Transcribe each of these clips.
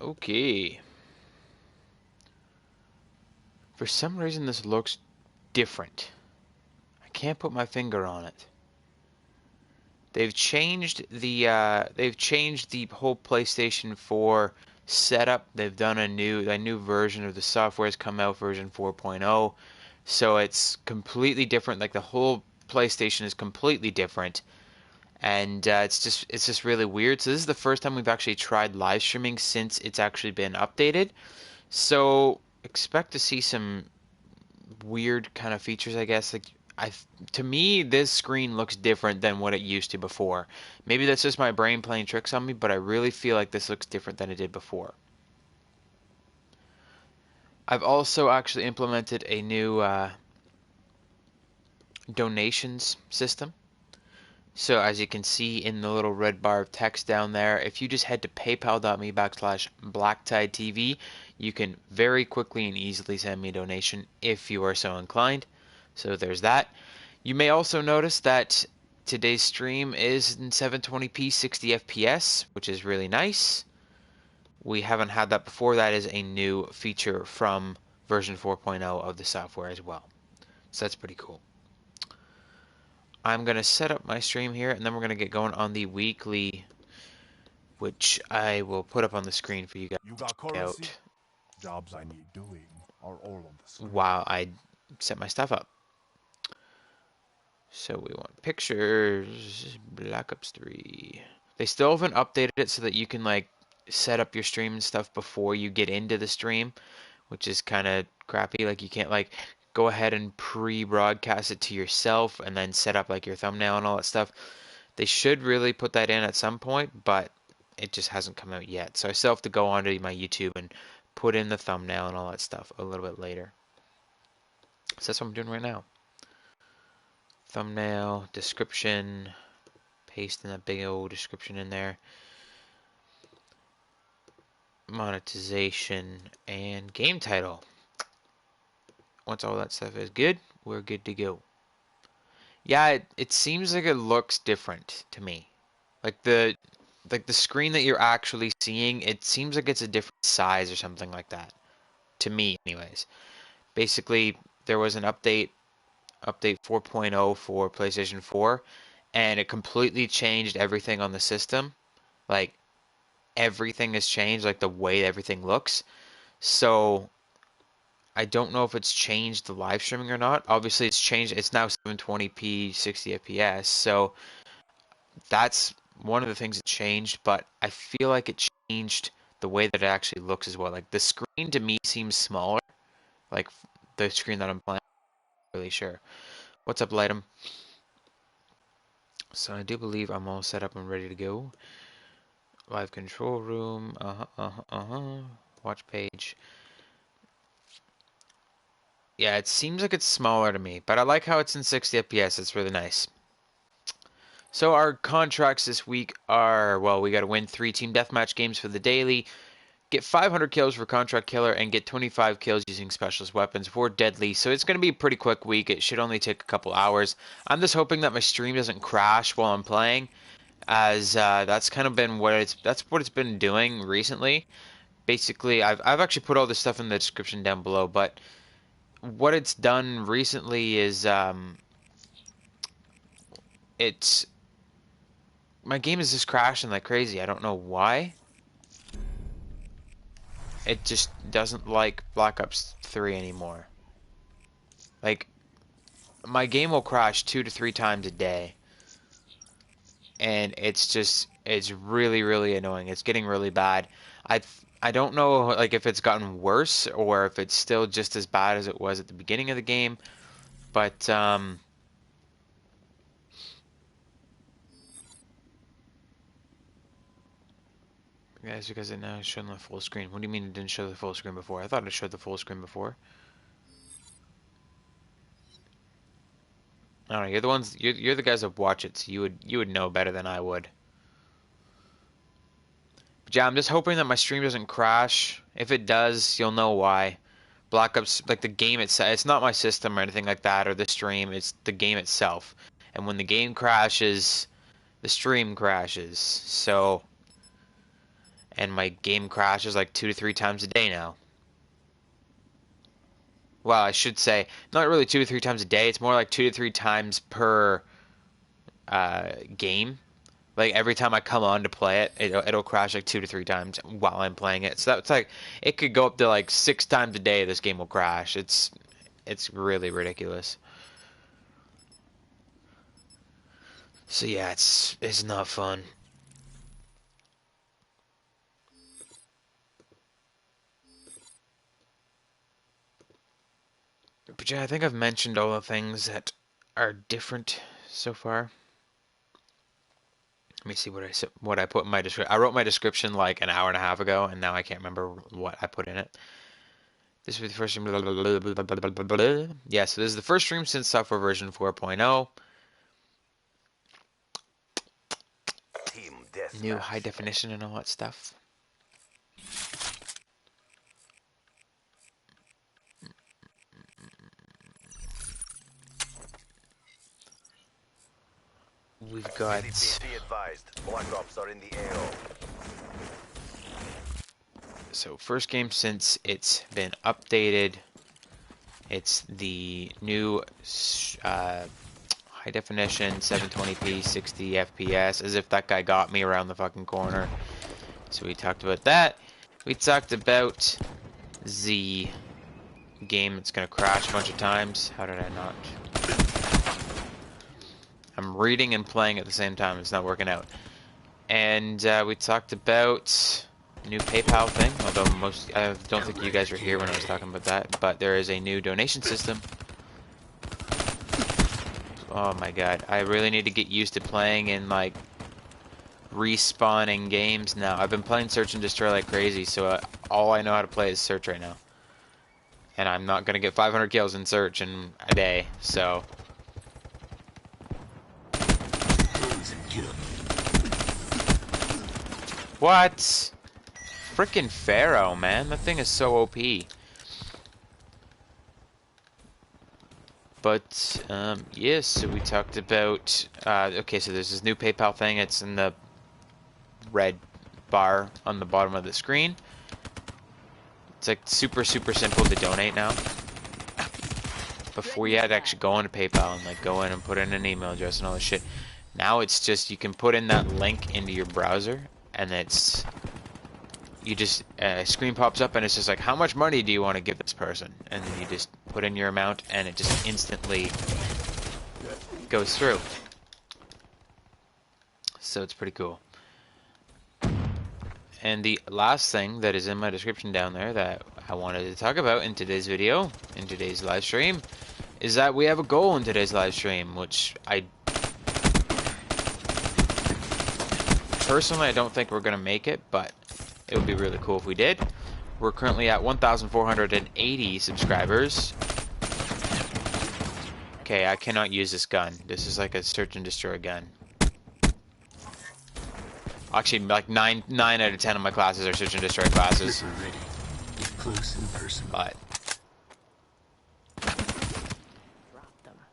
Okay. For some reason this looks different. I can't put my finger on it. They've changed the whole PlayStation 4 setup. They've done a new version of the software has come out, version 4.0. So it's completely different. Like the whole PlayStation is completely different, and it's just really weird. So this is the first time we've actually tried live streaming since it's actually been updated. So expect to see some weird kind of features, I guess. Like I, to me, this screen looks different than what it used to before. Maybe that's just my brain playing tricks on me, but I really feel like this looks different than it did before. I've also actually implemented a new donations system. So as you can see in the little red bar of text down there, if you just head to paypal.me/BlackTideTV, you can very quickly and easily send me a donation if you are so inclined. So there's that. You may also notice that today's stream is in 720p 60 FPS, which is really nice. We haven't had that before. That is a new feature from version 4.0 of the software as well. So that's pretty cool. I'm going to set up my stream here, and then we're going to get going on the weekly, which I will put up on the screen for you guys You to got check currency? out Jobs I need doing are all on the screen. while I set my stuff up. So we want pictures, Black Ops 3. They still haven't updated it so that you can like set up your stream and stuff before you get into the stream, which is kind of crappy. Like you can't like go ahead and pre-broadcast it to yourself and then set up like your thumbnail and all that stuff. They should really put that in at some point, but it just hasn't come out yet. So I still have to go onto my YouTube and put in the thumbnail and all that stuff a little bit later. So that's what I'm doing right now. Thumbnail, description, paste in that big old description in there. Monetization and game title. Once all that stuff is good, we're good to go. Yeah, it seems like it looks different to me. Like the screen that you're actually seeing, it seems like it's a different size or something like that. To me anyways. Basically, there was an update 4.0 for PlayStation 4, and it completely changed everything on the system. Like everything has changed, like the way everything looks. So I don't know if it's changed the live streaming or not. Obviously, it's changed. It's now 720p 60 FPS. So that's one of the things that changed. But I feel like it changed the way that it actually looks as well. Like the screen to me seems smaller. Like the screen that I'm playing. I'm really sure. What's up, Lightem? So I do believe I'm all set up and ready to go. Live control room. Watch page. Yeah, it seems like it's smaller to me, but I like how it's in 60 FPS. It's really nice. So our contracts this week are, well, we got to win 3 team deathmatch games for the daily, get 500 kills for contract killer, and get 25 kills using specialist weapons for deadly. So it's going to be a pretty quick week. It should only take a couple hours. I'm just hoping that my stream doesn't crash while I'm playing, as that's kind of been that's what it's been doing recently. Basically, I've actually put all this stuff in the description down below, but what it's done recently is it's my game is just crashing like crazy. I don't know why. It just doesn't like Black Ops 3 anymore. Like my game will crash 2 to 3 times a day, and it's really annoying. It's getting really bad. I I don't know like if it's gotten worse or if it's still just as bad as it was at the beginning of the game, but Guys, because it now is showing the full screen. What do you mean it didn't show the full screen before? I thought it showed the full screen before. I don't know. You're the ones. You're the guys that watch it, so you would know better than I would. But yeah, I'm just hoping that my stream doesn't crash. If it does, you'll know why. Black Ops, like the game itself, it's not my system or anything like that, or the stream. It's the game itself. And when the game crashes, the stream crashes. So, and my game crashes like 2 to 3 times a day now. Well, I should say, not really 2 to 3 times a day. It's more like 2 to 3 times per game. Like every time I come on to play it, it'll crash like 2 to 3 times while I'm playing it. So that's like, it could go up to like 6 times a day. This game will crash. It's really ridiculous. So yeah, it's not fun. But yeah, I think I've mentioned all the things that are different so far. Let me see what I put in my description. I wrote my description like an hour and a half ago, and now I can't remember what I put in it. This will be the first stream. Blah, blah, blah, blah, blah, blah, blah. Yeah, so this is the first stream since software version 4.0. Team New high Deathmatch. definition and all that stuff. We've got... BTTV advised. Black Ops are in the AO. So first game since it's been updated. It's the new high definition 720p 60 FPS, as if that guy got me around the fucking corner. So we talked about that. We talked about the game that's gonna crash a bunch of times. How did I not? I'm reading and playing at the same time. It's not working out. And we talked about new PayPal thing, although I don't think you guys were here when I was talking about that, but there is a new donation system. Oh my god, I really need to get used to playing in like respawning games now. I've been playing Search and Destroy like crazy, so all I know how to play is Search right now. And I'm not gonna get 500 kills in Search in a day, so... What? Frickin' Pharaoh, man. That thing is so OP. But, yes, so we talked about... okay, so there's this new PayPal thing. It's in the red bar on the bottom of the screen. It's like super simple to donate now. Before you had to actually go into PayPal and like go in and put in an email address and all this shit. Now it's just, you can put in that link into your browser, and it's... You just, a screen pops up and it's just like, how much money do you want to give this person? And then you just put in your amount and it just instantly goes through. So it's pretty cool. And the last thing that is in my description down there that I wanted to talk about in today's video, in today's live stream, is that we have a goal in today's live stream, which personally I don't think we're going to make it, but it would be really cool if we did. We're currently at 1,480 subscribers. Okay, I cannot use this gun. This is like a search and destroy gun. Actually, like 9 out of 10 of my classes are search and destroy classes. But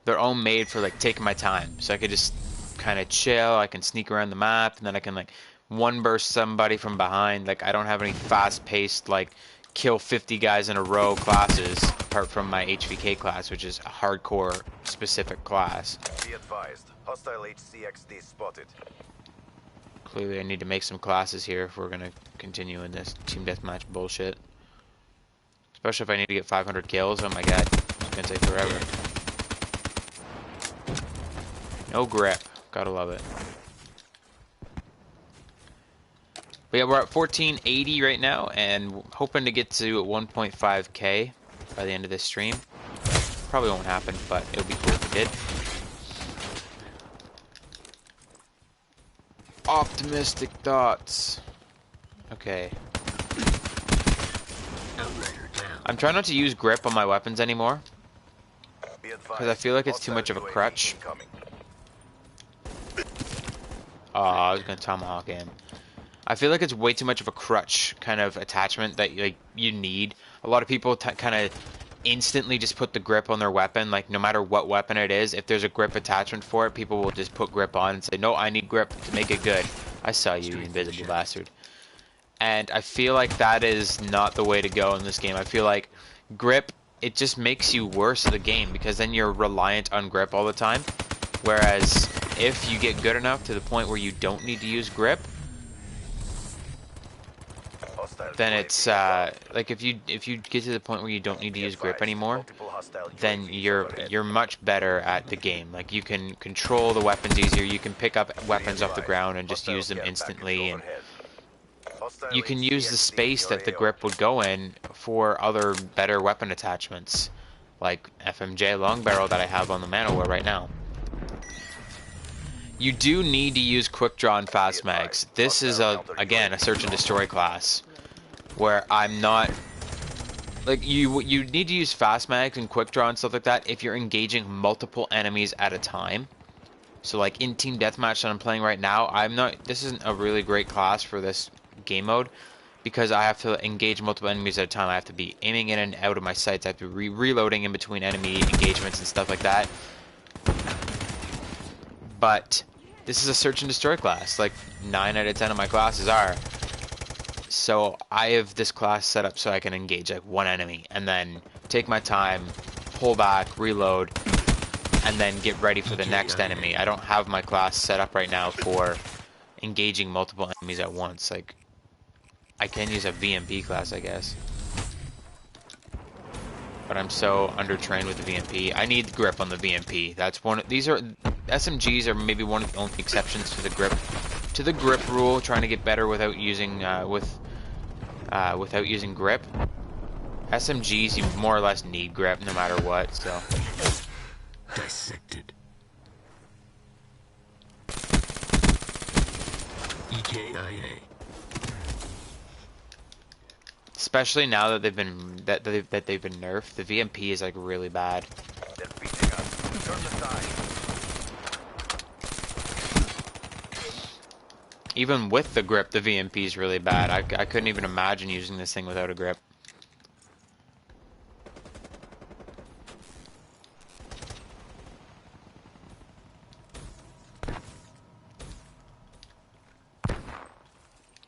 they're all made for like taking my time, so I could just kind of chill. I can sneak around the map, and then I can like one burst somebody from behind. Like I don't have any fast-paced like kill 50 guys in a row classes, apart from my HVK class, which is a hardcore specific class. Be advised. Hostile HCXD spotted. Clearly I need to make some classes here if we're gonna continue in this team deathmatch bullshit. Especially if I need to get 500 kills. Oh my god, it's gonna take forever. No grip, gotta love it. But yeah, we're at 1480 right now, and hoping to get to 1.5k by the end of this stream. Probably won't happen, but it would be cool if it did. Optimistic thoughts. Okay. I'm trying not to use grip on my weapons anymore, because I feel like it's too much of a crutch. Oh, I was gonna tomahawk him. I feel like it's way too much of a crutch kind of attachment that like you need. A lot of people kind of instantly just put the grip on their weapon, like no matter what weapon it is. If there's a grip attachment for it, people will just put grip on and say, no, I need grip to make it good. I saw you, you invisible bastard. And I feel like that is not the way to go in this game. I feel like grip, it just makes you worse at the game because then you're reliant on grip all the time. Whereas if you get good enough to the point where you don't need to use grip, Hostile then UAV it's above. like if you get to the point where you don't need to Be use grip advised, anymore, multiple hostile then UAVs overhead. you're much better at the game. Like you can control the weapons easier. You can pick up Be weapons off the advised, ground and just hostile use them care package instantly, and overhead. Hostile you can use the HCXD in space your that the AO. grip would go in for other better weapon attachments, like FMJ long barrel that I have on the manowar right now. You do need to use quick draw and Be fast mags. advised, This is hostile counter again a UAV search and drone. destroy class where I'm not like you need to use fast mags and quick draw and stuff like that if you're engaging multiple enemies at a time. So like in team deathmatch that I'm playing right now, this isn't a really great class for this game mode because I have to engage multiple enemies at a time. I have to be aiming in and out of my sights. I have to be reloading in between enemy engagements and stuff like that. But this is a search and destroy class. Like 9 out of 10 of my classes are. So I have this class set up so I can engage like one enemy and then take my time, pull back, reload, and then get ready for the next enemy. I don't have my class set up right now for engaging multiple enemies at once. Like, I can use a VMP class, I guess. But I'm so undertrained with the VMP. I need grip on the VMP. That's one. These are SMGs are maybe one of the only exceptions to the grip rule. Trying to get better without using without using grip. SMGs you more or less need grip no matter what. So Dissected. EKIA. especially now that they've been nerfed, the VMP is like really bad. They're beating us. Turn the tide. Even with the grip, the VMP is really bad. I couldn't even imagine using this thing without a grip.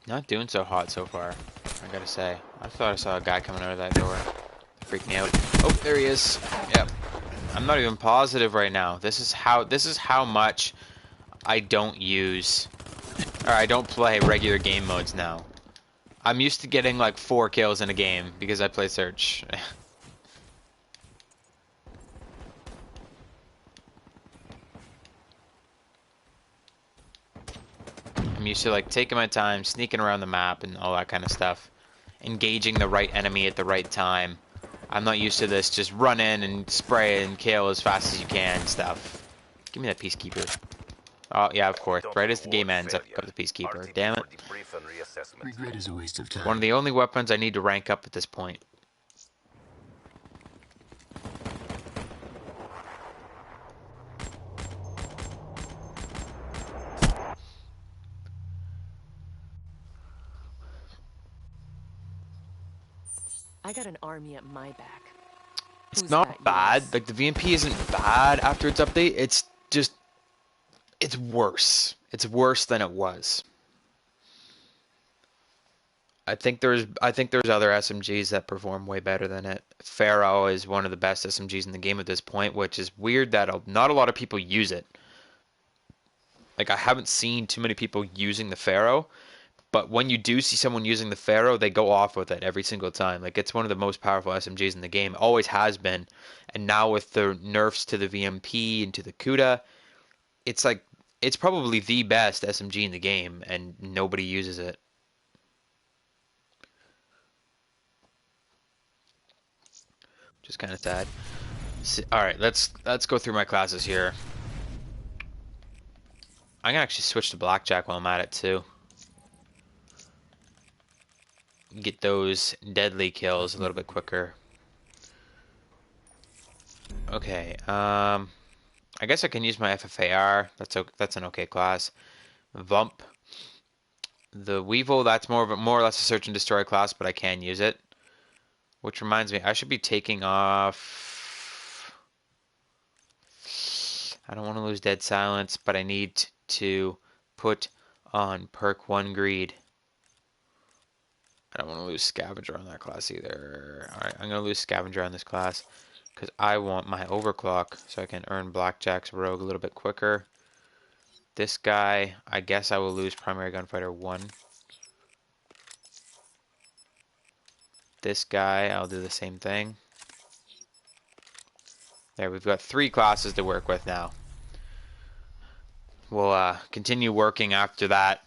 Not doing so hot so far, I gotta say. I thought I saw a guy coming out of that door. Freaked me out. Oh, there he is. Yep. I'm not even positive right now. This is how much I don't use, or I don't play regular game modes now. I'm used to getting like 4 kills in a game because I play search. I'm used to like taking my time, sneaking around the map and all that kind of stuff. Engaging the right enemy at the right time. I'm not used to this just run in and spray and kill as fast as you can and stuff. Give me that Peacekeeper. Oh, yeah, of course. Don't Right as the game reward ends, I pick failure. up the Peacekeeper. RTB Damn it. for debrief and reassessment. Regret is a waste of time. One of the only weapons I need to rank up at this point. I got an army at my back. It's Who's not got bad. yours? Like, the VMP isn't bad after its update. It's just... It's worse. It's worse than it was. I think there's other SMGs that perform way better than it. Pharaoh is one of the best SMGs in the game at this point, which is weird that not a lot of people use it. Like, I haven't seen too many people using the Pharaoh, but when you do see someone using the Pharaoh, they go off with it every single time. Like, it's one of the most powerful SMGs in the game. Always has been. And now with the nerfs to the VMP and to the CUDA, it's like, it's probably the best SMG in the game, and nobody uses it. Just kind of sad. All right, let's go through my classes here. I'm gonna actually switch to blackjack while I'm at it too. Get those deadly kills a little bit quicker. Okay, I guess I can use my FFAR. That's an okay class. Vump. The Weevil, that's more or less a search and destroy class, but I can use it. Which reminds me, I should be taking off. I don't want to lose dead silence, but I need to put on perk 1 greed. I don't want to lose scavenger on that class either. Alright, I'm going to lose scavenger on this class because I want my overclock so I can earn blackjack's rogue a little bit quicker. This guy, I guess I will lose primary gunfighter 1. This guy, I'll do the same thing. There, we've got 3 classes to work with now. We'll continue working after that,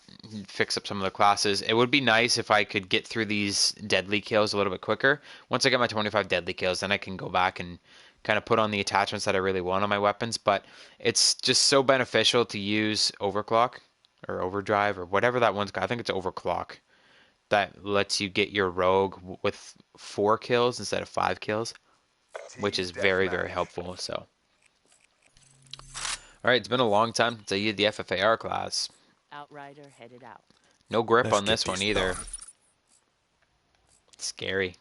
fix up some of the classes. It would be nice if I could get through these deadly kills a little bit quicker. Once I get my 25 deadly kills, then I can go back and kind of put on the attachments that I really want on my weapons. But it's just so beneficial to use overclock or overdrive or whatever that one's got. I think it's overclock. That lets you get your rogue with 4 kills instead of 5 kills, which is very, very helpful. So. Alright, it's been a long time since I used the FFAR class. Outrider headed out. No grip Let's on this get one this either. done. It's scary.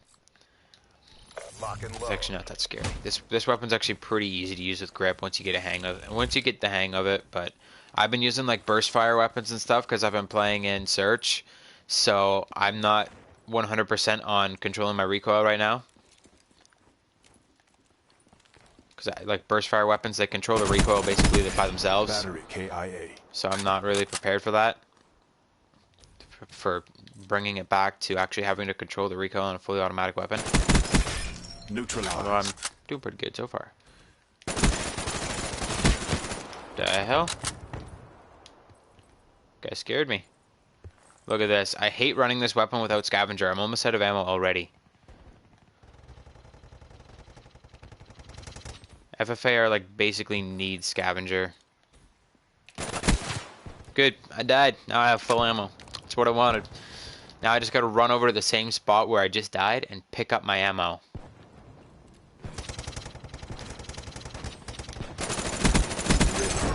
Lock and It's load. actually not that scary. This weapon's actually pretty easy to use with grip once you get a hang of it. Once you get the hang of it, but I've been using like burst fire weapons and stuff because I've been playing in Search, so I'm not 100% on controlling my recoil right now. Because like burst fire weapons, they control the recoil basically by themselves. Battery KIA. So I'm not really prepared for that. For bringing it back to actually having to control the recoil on a fully automatic weapon. Neutralized. Although I'm doing pretty good so far. The hell? Guy scared me. Look at this. I hate running this weapon without scavenger. I'm almost out of ammo already. FFAR like basically needs scavenger. Good. I died. Now I have full ammo. That's what I wanted. Now I just gotta run over to the same spot where I just died and pick up my ammo.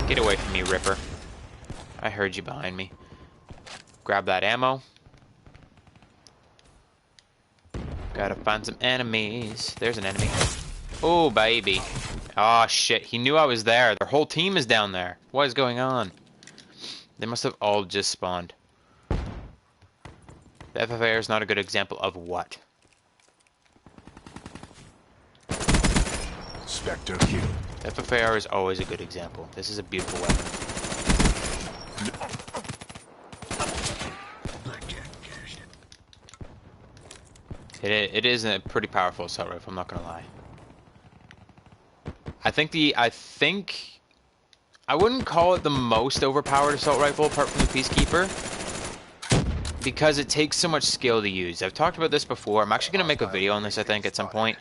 Get away from me, Ripper. I heard you behind me. Grab that ammo. Gotta find some enemies. There's an enemy. Oh, baby. Oh, shit. He knew I was there. Their whole team is down there. What is going on? They must have all just spawned. The FFAR is not a good example of what? Spectre kill. FFAR is always a good example. This is a beautiful weapon. Blackjack cashed it. It is a pretty powerful assault rifle, I'm not gonna lie. I wouldn't call it the most overpowered assault rifle apart from the Peacekeeper, because it takes so much skill to use. I've talked about this before. I'm actually gonna make a video on this, I think, at some point,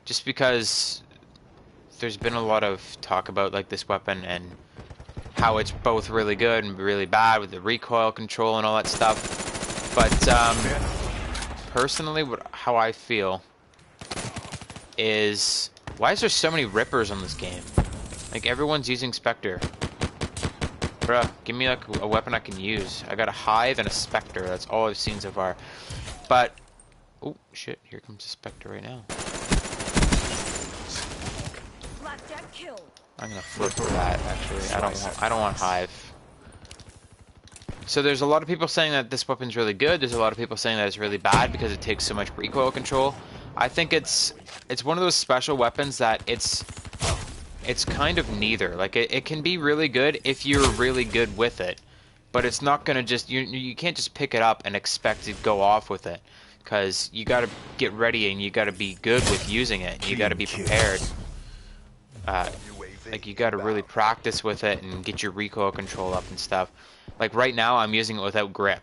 just because there's been a lot of talk about like this weapon and how it's both really good and really bad with the recoil control and all that stuff. But personally, how I feel is, why is there so many Rippers on this game? Like everyone's using Spectre. Bruh, give me like a weapon I can use. I got a Hive and a Spectre. That's all I've seen so far. But oh shit, here comes a Spectre right now. Blackjack kill. I'm gonna flip for that actually. I don't want Hive. So there's a lot of people saying that this weapon's really good. There's a lot of people saying that it's really bad because it takes so much recoil control. I think it's one of those special weapons that it's kind of neither. Like it can be really good if you're really good with it, but it's not gonna just you can't just pick it up and expect to go off with it, because you got to get ready and you got to be good with using it. You got to be prepared. Like you got to really practice with it and get your recoil control up and stuff. Like right now, I'm using it without grip.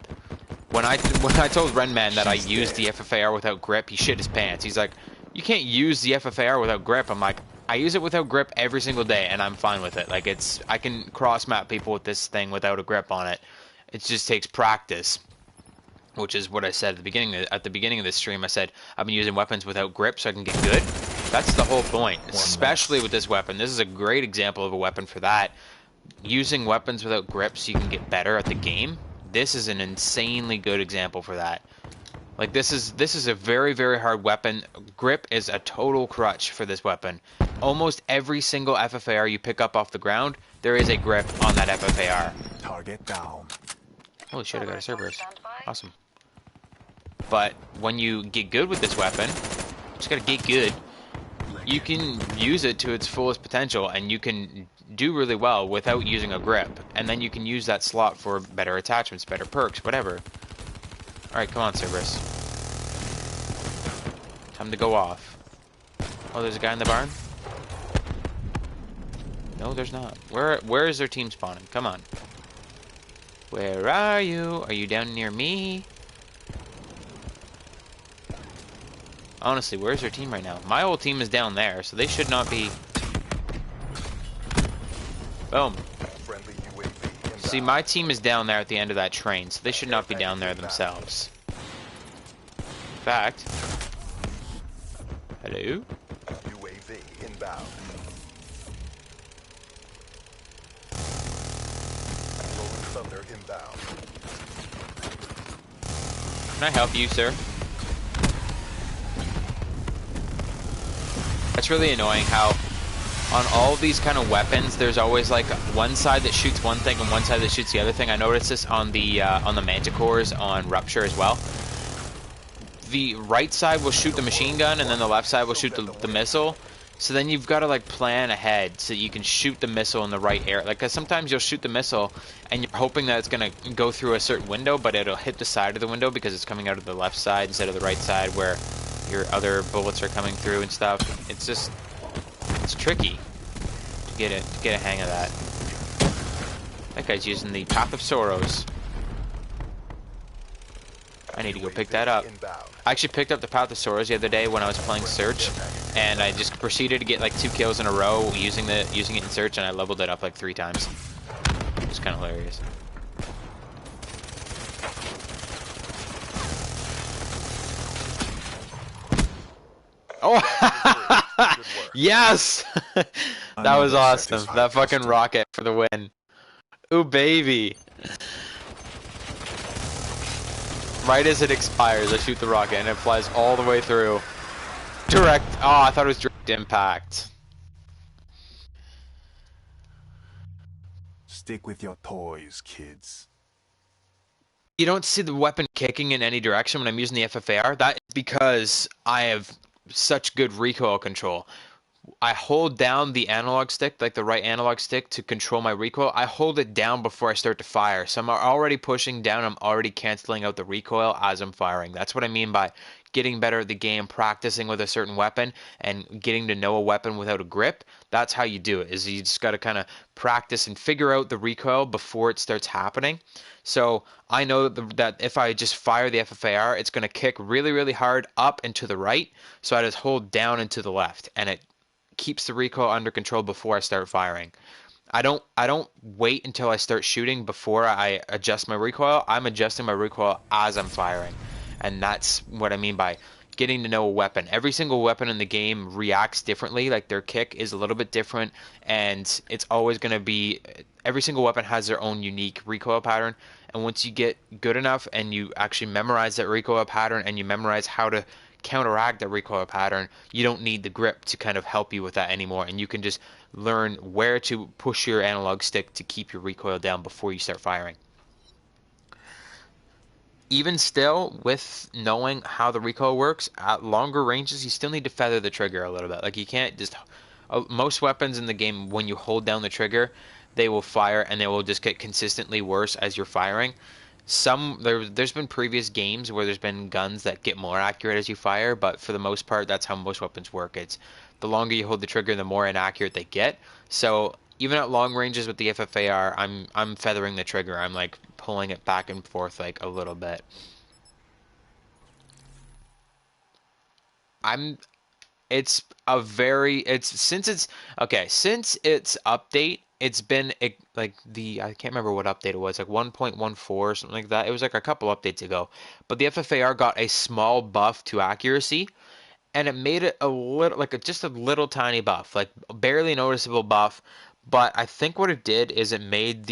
When I told Renman that I used the FFAR without grip, he shit his pants. He's like, "You can't use the FFAR without grip." I'm like, "I use it without grip every single day, and I'm fine with it. Like I can cross map people with this thing without a grip on it. It just takes practice." Which is what I said at the beginning. At the beginning of this stream, I said I've been using weapons without grip so I can get good. That's the whole point, especially with this weapon. This is a great example of a weapon for that. Using weapons without grip so you can get better at the game. This is an insanely good example for that. Like this is a very, very hard weapon. Grip is a total crutch for this weapon. Almost every single FFAR you pick up off the ground, there is a grip on that FFAR. Target down. Holy shit, I got a Cerberus. Awesome. But when you get good with this weapon, just gotta get good, you can use it to its fullest potential, and you can do really well without using a grip. And then you can use that slot for better attachments, better perks, whatever. Alright, come on, Cerberus. Time to go off. Oh, there's a guy in the barn? No, there's not. Where is their team spawning? Come on. Where are you? Are you down near me? Honestly, where's their team right now? My whole team is down there, so they should not be... Boom. Friendly UAV inbound. See, my team is down there at the end of that train, so they should not be down there themselves. In fact... Hello? UAV inbound. Rolling thunder inbound. Can I help you, sir? That's really annoying how on all these kind of weapons, there's always like one side that shoots one thing and one side that shoots the other thing. I noticed this on the Manticores on Rupture as well. The right side will shoot the machine gun, and then the left side will shoot the missile. So then you've got to like plan ahead so you can shoot the missile in the right area. Like, 'cause sometimes you'll shoot the missile and you're hoping that it's gonna go through a certain window, but it'll hit the side of the window because it's coming out of the left side instead of the right side where your other bullets are coming through and stuff. It's just, it's tricky to get a hang of that. That guy's using the Path of Sorrows. I need to go pick that up. I actually picked up the Path of Sorrows the other day when I was playing Search, and I just proceeded to get like 2 kills in a row using it in Search, and I leveled it up like 3 times. It's kind of hilarious. Oh, yes! That was awesome. That fucking rocket for the win. Ooh, baby. Right as it expires, I shoot the rocket and it flies all the way through. Direct. Oh, I thought it was direct impact. Stick with your toys, kids. You don't see the weapon kicking in any direction when I'm using the FFAR. That is because I have such good recoil control. I hold down the analog stick, like the right analog stick, to control my recoil. I hold it down before I start to fire. So I'm already pushing down. I'm already canceling out the recoil as I'm firing. That's what I mean by getting better at the game, practicing with a certain weapon, and getting to know a weapon without a grip. That's how you do it, is you just got to kind of practice and figure out the recoil before it starts happening. So I know that if I just fire the FFAR, it's going to kick really, really hard up and to the right. So I just hold down and to the left, and it keeps the recoil under control before I start firing. I don't wait until I start shooting before I adjust my recoil. I'm adjusting my recoil as I'm firing. And that's what I mean by getting to know a weapon. Every single weapon in the game reacts differently. Like, their kick is a little bit different, and it's always going to be, every single weapon has their own unique recoil pattern. And once you get good enough and you actually memorize that recoil pattern and you memorize how to counteract that recoil pattern, you don't need the grip to kind of help you with that anymore, and you can just learn where to push your analog stick to keep your recoil down before you start firing. Even still, with knowing how the recoil works, at longer ranges, you still need to feather the trigger a little bit. Like, you can't just... most weapons in the game, when you hold down the trigger, they will fire, and they will just get consistently worse as you're firing. There's been previous games where there's been guns that get more accurate as you fire, but for the most part, that's how most weapons work. It's the longer you hold the trigger, the more inaccurate they get. So even at long ranges with the FFAR, I'm feathering the trigger. I'm like pulling it back and forth like a little bit. It's since its update, it's been like I can't remember what update it was, like 1.14 or something like that. It was like a couple updates ago. But the FFAR got a small buff to accuracy, and it made it a little, like just a little tiny buff, like barely noticeable buff. But I think what it did is it made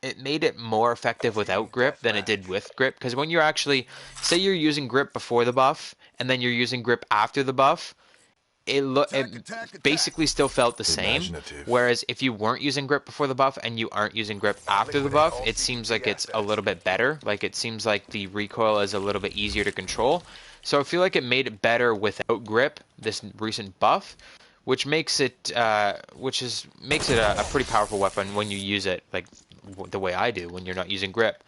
it more effective without grip than it did with grip. Because when you're actually, say you're using grip before the buff, and then you're using grip after the buff, it basically still felt the same. Imaginative. Whereas if you weren't using grip before the buff and you aren't using grip after the Liquidate buff, all it seems CCP like it's a assets. little bit better. Like it seems like the recoil is a little bit easier to control. So I feel like it made it better without grip, this recent buff, which makes it a pretty powerful weapon when you use it like the way I do when you're not using grip.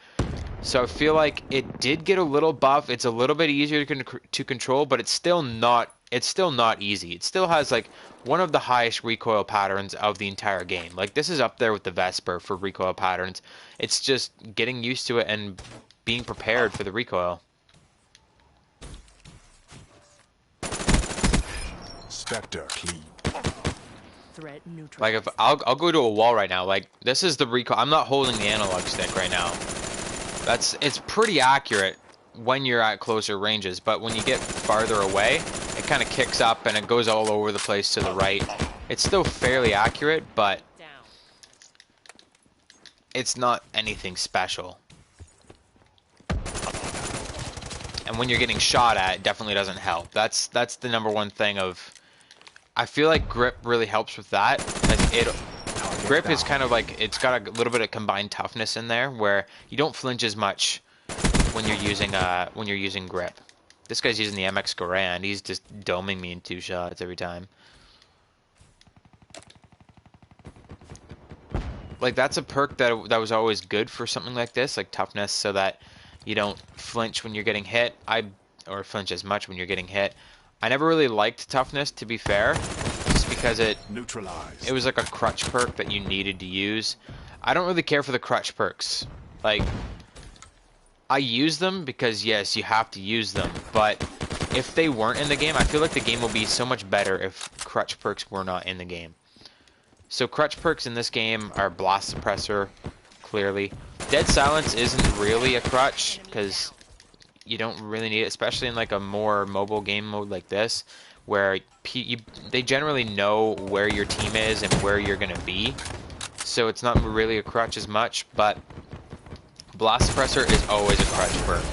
So I feel like it did get a little buff. It's a little bit easier to control, but it's still not easy. It still has like one of the highest recoil patterns of the entire game. Like this is up there with the Vesper for recoil patterns. It's just getting used to it and being prepared for the recoil. Spectre clean. Threat neutral. Like if I'll go to a wall right now. Like this is the recoil. I'm not holding the analog stick right now. It's pretty accurate when you're at closer ranges, but when you get farther away, it kind of kicks up and it goes all over the place to the right. It's still fairly accurate, but Down. it's not anything special. And when you're getting shot at, it definitely doesn't help. That's the number one thing of. I feel like grip really helps with that. Like grip is kind of like it's got a little bit of combined toughness in there, where you don't flinch as much when you're using grip. This guy's using the MX Garand. He's just doming me in 2 shots every time. Like that's a perk that was always good for something like this, like toughness, so that you don't flinch when you're getting hit. Or flinch as much when you're getting hit. I never really liked toughness, to be fair, just because it Neutralized. was like a crutch perk that you needed to use. I don't really care for the crutch perks. Like I use them because yes, you have to use them, but if they weren't in the game, I feel like the game will be so much better if crutch perks were not in the game. So crutch perks in this game are Blast Suppressor, clearly. Dead Silence isn't really a crutch, because you don't really need it, especially in like a more mobile game mode like this, where they generally know where your team is and where you're going to be. So it's not really a crutch as much, but Blast Suppressor is always a crutch perk.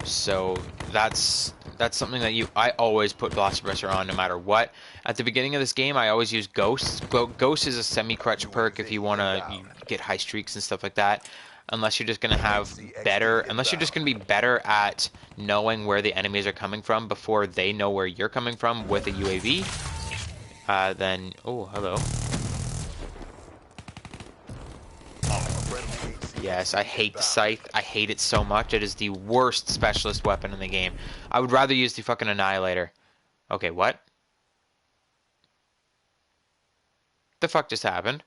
So that's something that I always put Blast Suppressor on no matter what. At the beginning of this game, I always use Ghost. Ghost is a semi-crutch perk if you want to get high streaks and stuff like that. Unless you're just going to unless you're just going to be better at knowing where the enemies are coming from before they know where you're coming from with a UAV. Then, oh, hello. Yes, I hate the Scythe. I hate it so much. It is the worst specialist weapon in the game. I would rather use the fucking Annihilator. Okay, what? The fuck just happened?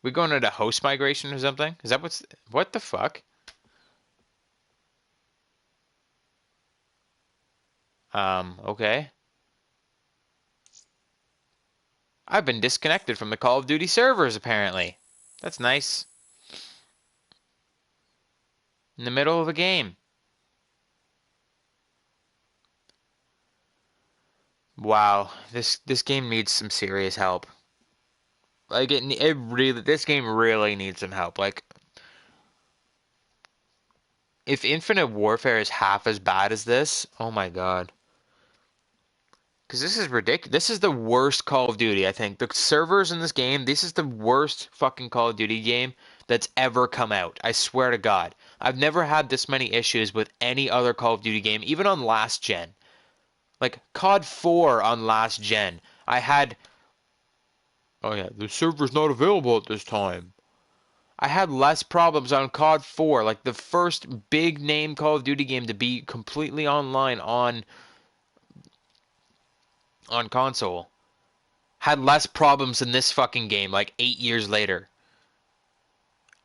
We going into host migration or something? Is that what the fuck? Okay. I've been disconnected from the Call of Duty servers, apparently. That's nice. In the middle of a game. Wow, this game needs some serious help. Like this game really needs some help. Like if Infinite Warfare is half as bad as this, oh my god. Because this is ridiculous. This is the worst Call of Duty, I think. The servers in this game, this is the worst fucking Call of Duty game that's ever come out. I swear to God. I've never had this many issues with any other Call of Duty game, even on last gen. Like COD 4 on last gen. I had... Oh yeah, the server's not available at this time. I had less problems on COD 4, like the first big name Call of Duty game to be completely online on console. Had less problems than this fucking game like 8 years later.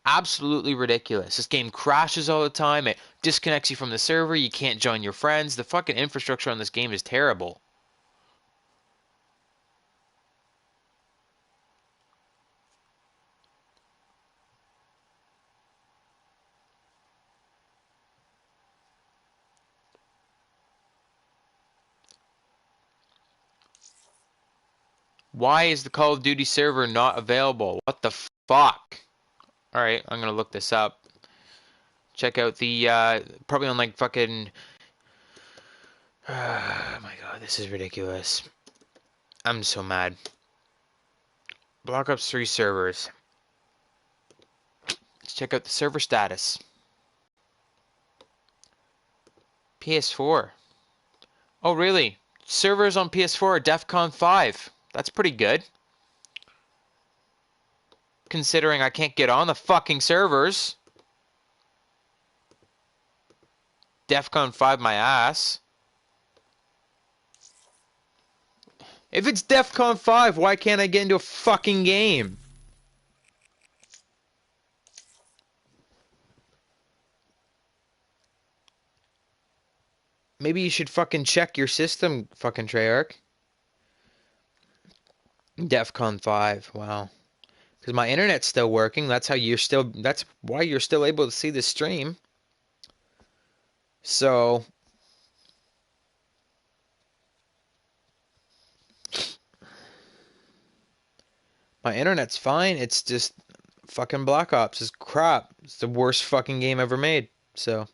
Absolutely ridiculous. This game crashes all the time. It disconnects you from the server. You can't join your friends. The fucking infrastructure on this game is terrible. Why is the Call of Duty server not available? What the fuck? Alright, I'm gonna look this up. Check out the probably on like fucking. Oh my god, this is ridiculous. I'm so mad. Black Ops 3 servers. Let's check out the server status. PS4. Oh really? Servers on PS4 are DEFCON 5. That's pretty good. Considering I can't get on the fucking servers. DEFCON 5 my ass. If it's DEFCON 5, why can't I get into a fucking game? Maybe you should fucking check your system, fucking Treyarch. DEFCON 5, wow. Because my internet's still working. That's why you're still able to see the stream. So, my internet's fine. It's just fucking Black Ops is crap. It's the worst fucking game ever made. So,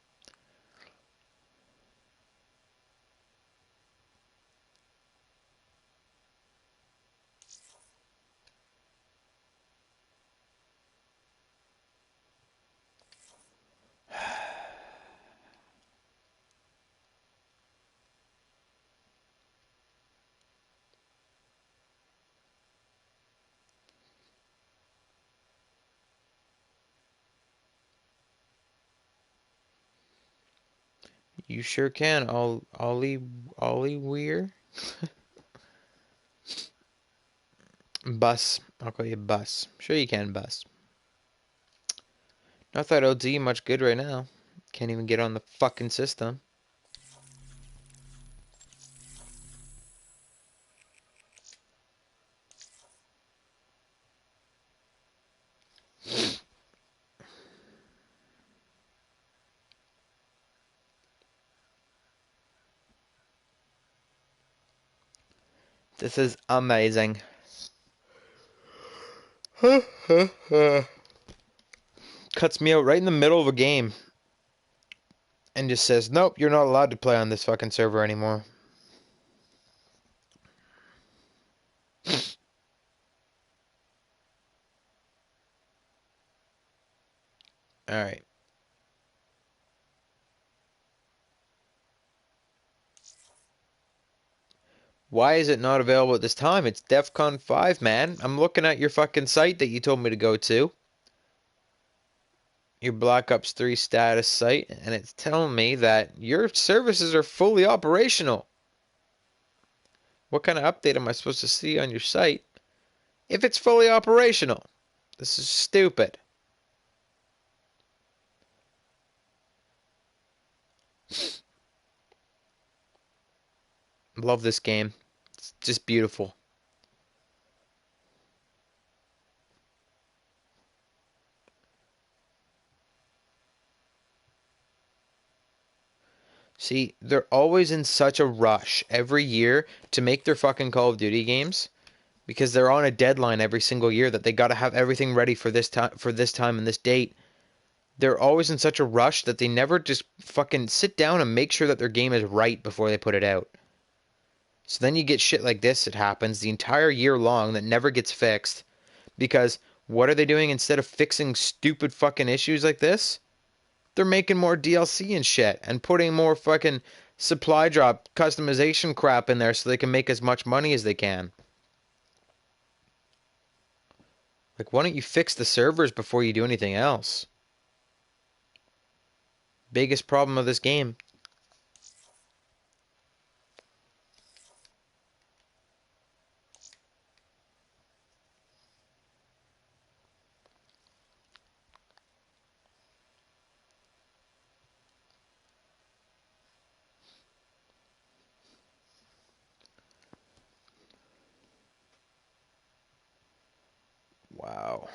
you sure can, Ollie Weir. Bus. I'll call you Bus. Sure you can, Bus. Not that it'll do you much good right now. Can't even get on the fucking system. This is amazing. Cuts me out right in the middle of a game. And just says, nope, you're not allowed to play on this fucking server anymore. Alright. Why is it not available at this time? It's DEFCON 5, man. I'm looking at your fucking site that you told me to go to. Your Black Ops 3 status site. And it's telling me that your services are fully operational. What kind of update am I supposed to see on your site if it's fully operational? This is stupid. Love this game. It's just beautiful. See, they're always in such a rush every year to make their fucking Call of Duty games because they're on a deadline every single year that they got to have everything ready for this time and this date. They're always in such a rush that they never just fucking sit down and make sure that their game is right before they put it out. So then you get shit like this that happens the entire year long that never gets fixed because what are they doing instead of fixing stupid fucking issues like this? They're making more DLC and shit and putting more fucking supply drop customization crap in there so they can make as much money as they can. Like, why don't you fix the servers before you do anything else? Biggest problem of this game. Wow.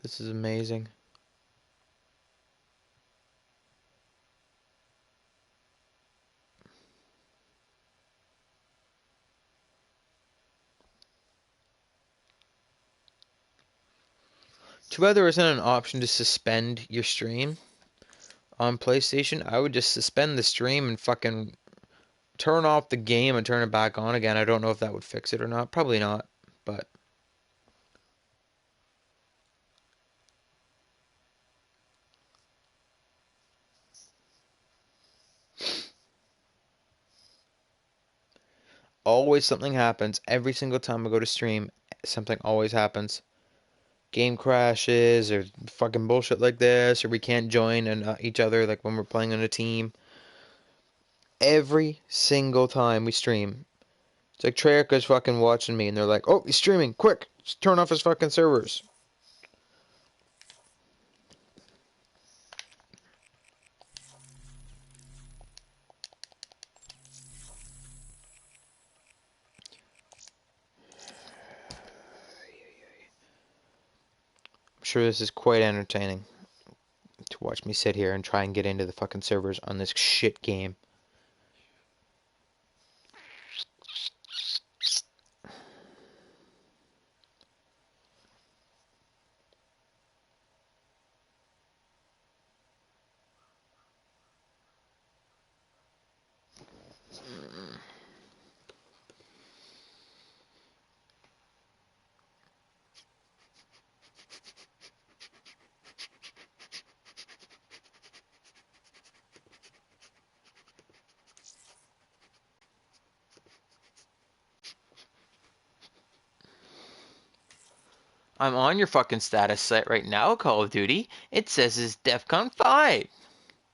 This is amazing. Too bad there isn't an option to suspend your stream on PlayStation. I would just suspend the stream and fucking turn off the game and turn it back on again. I don't know if that would fix it or not. Probably not, but always something happens. Every single time I go to stream, something always happens. Game crashes or fucking bullshit like this, or we can't join each other like when we're playing on a team. Every single time we stream. It's like Treyarch's fucking watching me and they're like, oh, he's streaming, quick, just turn off his fucking servers. I'm sure this is quite entertaining to watch me sit here and try and get into the fucking servers on this shit game. I'm on your fucking status site right now, Call of Duty. It says it's DEFCON 5.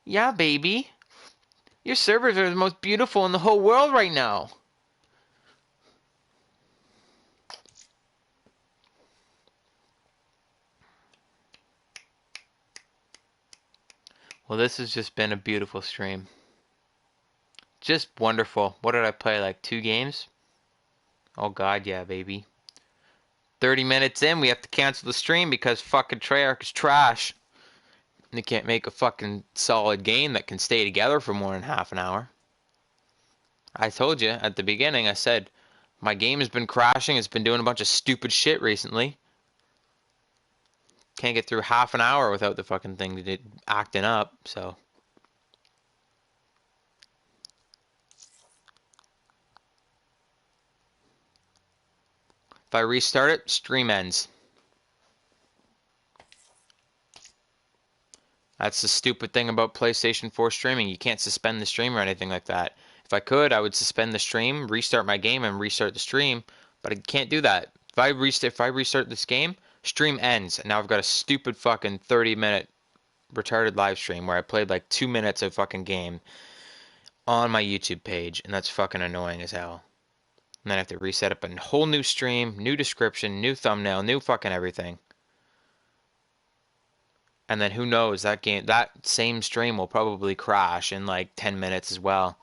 Yeah, baby. Your servers are the most beautiful in the whole world right now. Well, this has just been a beautiful stream. Just wonderful. What did I play, like 2 games? Oh god, yeah, baby. 30 minutes in, we have to cancel the stream because fucking Treyarch is trash. And they can't make a fucking solid game that can stay together for more than half an hour. I told you at the beginning, I said, my game has been crashing, it's been doing a bunch of stupid shit recently. Can't get through half an hour without the fucking thing acting up, so. If I restart it, stream ends. That's the stupid thing about PlayStation 4 streaming. You can't suspend the stream or anything like that. If I could, I would suspend the stream, restart my game, and restart the stream. But I can't do that. If I restart this game, stream ends, and now I've got a stupid fucking 30-minute retarded live stream where I played like 2 minutes of fucking game on my YouTube page, and that's fucking annoying as hell. And then I have to reset up a whole new stream, new description, new thumbnail, new fucking everything. And then who knows, that same stream will probably crash in like 10 minutes as well.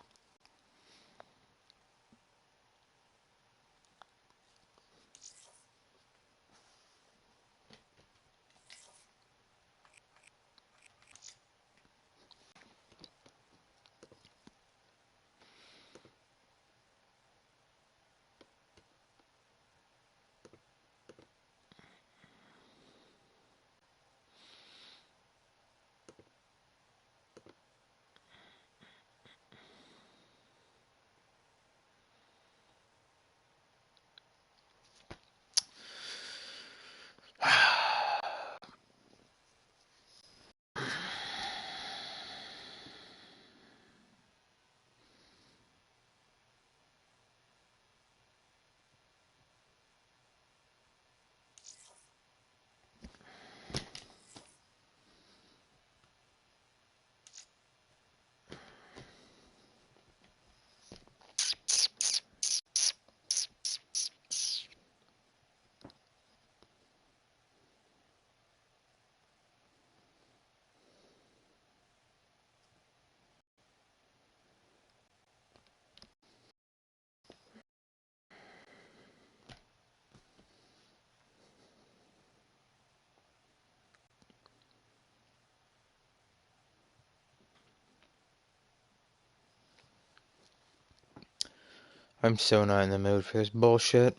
I'm so not in the mood for this bullshit.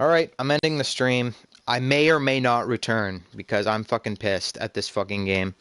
Alright, I'm ending the stream. I may or may not return because I'm fucking pissed at this fucking game.